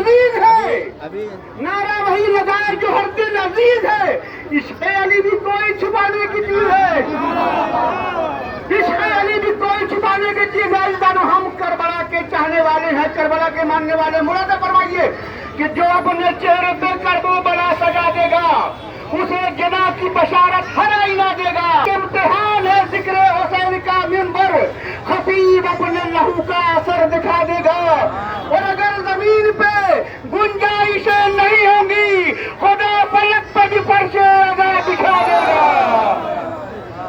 عزیز ہے، نعرہ وہی لگائے جو ہر دل عزیز ہے۔ عشق علی بھی کوئی چھپانے کی چیز ہے، عشق علی بھی کوئی چھپانے کی چیز ہے۔ ہم کربلا کے چاہنے والے ہیں، کربلا کے ماننے والے۔ مراد فرمائیے کہ جو اپنے چہرے پہ کربلا سجا دے گا اسے جنت کی بشارت ہر آئینہ دے گا۔ امتحان ہے ذکر حسین کا منبر، خطیب اپنے لہو کا اثر دکھا دے گا۔ اور اگر زمین پہ گنجائشیں نہیں ہوں گی خدا فلک پہ بھی فرش عذاب بچھا دے گا،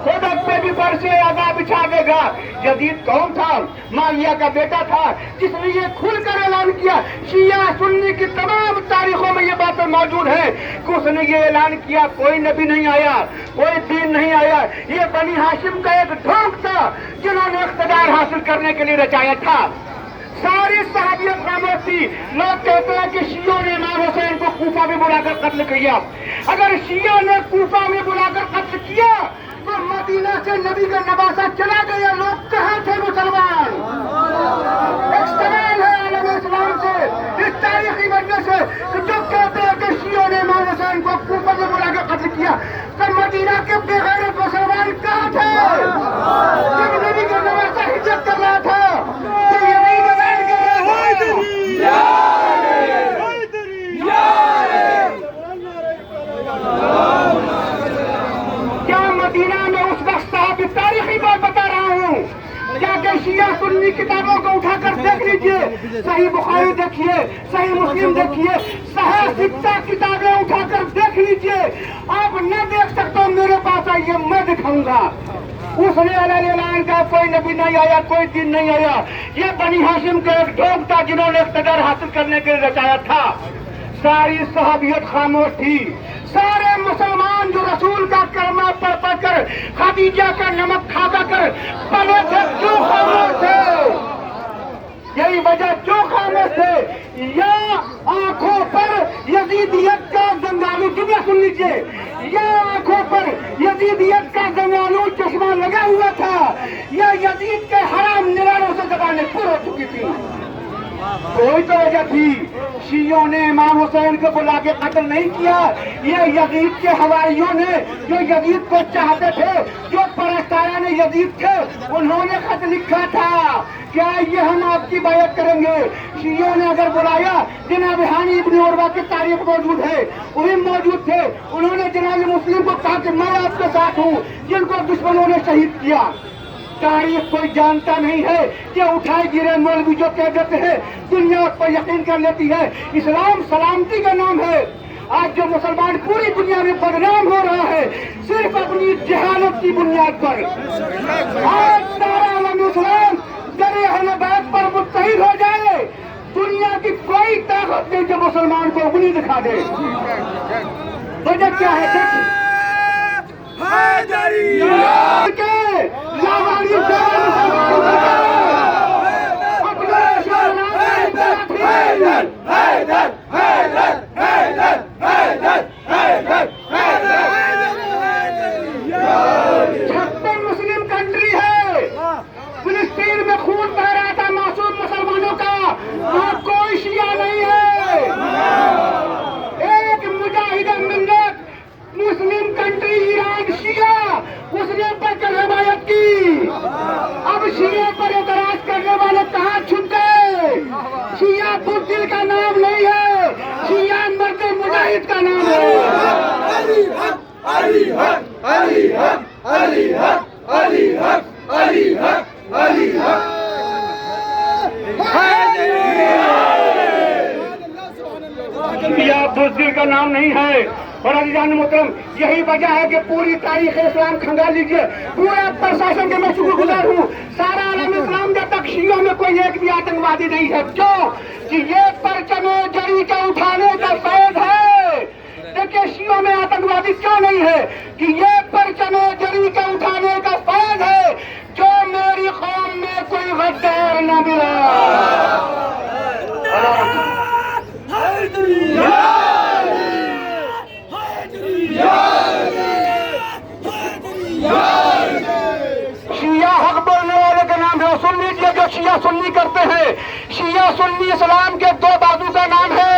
خدا پہ بھی فرش عذاب بچھا دے گا۔ یزید کون تھا؟ معاویہ کا بیٹا تھا جس نے یہ کھل کر اعلان کیا، شیعہ سنی کی تمام تاریخوں میں یہ باتیں موجود ہیں کہ اس نے یہ اعلان کیا کوئی نبی نہیں آیا، کوئی دین نہیں آیا، یہ بنی ہاشم کا ایک ڈھونگ تھا جنہوں نے اقتدار حاصل کرنے کے لیے رچایا تھا۔ ساری صحابیت خاموش تھی۔ لوگ کہتے ہیں کہ شیعوں نے امام حسین کو کوفہ میں بلا کر قتل کیا۔ اگر شیعوں نے کوفہ میں بلا کر قتل کیا تو مدینہ سے نبی کا نواسہ چلا گیا، لوگ کہاں تھے مسلمان؟ ایک سوال ہے عالم اسلام سے، اس تاریخی وجہ سے کہ جو کہتے ہیں کہ شیعوں نے امام حسین کو کوفہ میں بلا کر قتل کیا، تو مدینہ کے بغیر مسلمان کہاں تھے جب نبی کا نواسہ ہجرت کر رہا تھا؟ کیا مدینہ میں اس وقت صاحب تاریخی بات بتا رہا ہوں، کیا کہ شیعہ سنی کتابوں کو اٹھا کر دیکھ لیجئے، صحیح بخاری دیکھیے، صحیح مسلم دیکھیے، صحیح ستہ کتابیں اٹھا کر دیکھ لیجئے۔ آپ نہ دیکھ سکتے ہو میرے پاس آئیے، میں دکھاؤں گا۔ اس نے اعلان کا کوئی نبی نہیں آیا، کوئی دین نہیں آیا، یہ بنی ہاشم کا ایک ڈھونگ تھا جنہوں نے اقتدار حاصل کرنے کے لیے رچایا تھا۔ ساری صحابیت خاموش تھی، سارے مسلمان جو رسول کا کلمہ پڑھ کر خدیجہ کا نمک کھا کر پلے تھے کیوں خاموش تھے؟ یہی وجہ کیوں خاموش تھے؟ یا آنکھوں پر یزیدیت کا زنگانو، دنیا سن لیجیے، یا آنکھوں پر یزیدیت کا زنگانو چشمہ لگا ہوا تھا، یا یزید کے حرام نگاروں سے زبانیں پر ہو چکی تھی۔ کوئی تو وجہ تھی۔ شیعوں نے امام حسین کو بلا کے قتل نہیں کیا، یہ یزید کے حواریوں نے جو یزید کو چاہتے تھے، جو پرستاران یزید تھے، انہوں نے خط لکھا تھا کیا یہ ہم آپ کی بیعت کریں گے۔ شیعوں نے اگر بلایا، جناب ہانی ابن عروہ کی تاریخ موجود ہے، وہی موجود تھے، انہوں نے جناب مسلم کو کہا کہ میں آپ کے ساتھ ہوں، جن کو دشمنوں نے شہید کیا۔ تاریخ کوئی جانتا نہیں ہے کہ اٹھائے گرے مولوی جو کہہ دیتے ہیں دنیا اس پر یقین کر لیتی ہے۔ اسلام سلامتی کا نام ہے۔ آج جو مسلمان پوری دنیا میں بدنام ہو رہا ہے صرف اپنی جہالت کی بنیاد پر۔ آج سارا عالم اسلام در اہل بیت پر متحد ہو جائے، دنیا کی کوئی طاقت نہیں جو مسلمان کو انگلی دکھا دے۔ وجہ کیا ہے؟ مسلم کنٹری ہے، فلسطین میں خون بہ رہا تھا معصوم مسلمانوں کا، وہاں کوئی شیعہ نہیں ہے۔ ایک مجاہد ملت مسلم کنٹری ایران شیعہ، اس نے بڑھ کر حمایت کی۔ اب شیعہ پر اعتراض کرنے والے کہاں چھپ گئے؟ شیعہ بزدل کا نام نہیں ہے، شیعہ مرد مجاہد کا نام ہے۔ علی حق، علی حق، علی حق، علی حق، علی حق، علی حق، علی حق۔ شیعہ بزدل کا نام نہیں ہے۔ اور عزیزان محترم، یہی وجہ ہے کہ پوری تاریخ اسلام کھنگال لیجئے، پورا پرشاسن کے میں شکر گزار ہوں، سارا عالم اسلام جب تک شیعوں میں کوئی ایک بھی آتنکوادی نہیں ہے۔ کیوں کہ یہ پرچم جری کا اٹھانے کا فیض ہے۔ دیکھیں شیعوں میں آتنکوادی کیوں نہیں ہے کہ یہ پرچم جری کا اٹھانے کا فیض ہے جو میری قوم میں کوئی غدار نہ ملا۔ شیعہ حق بولنے والے کا نام ہے، سن لیجیے جو شیعہ سنی کرتے ہیں۔ شیعہ سنی اسلام کے دو بازو کا نام ہے۔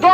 2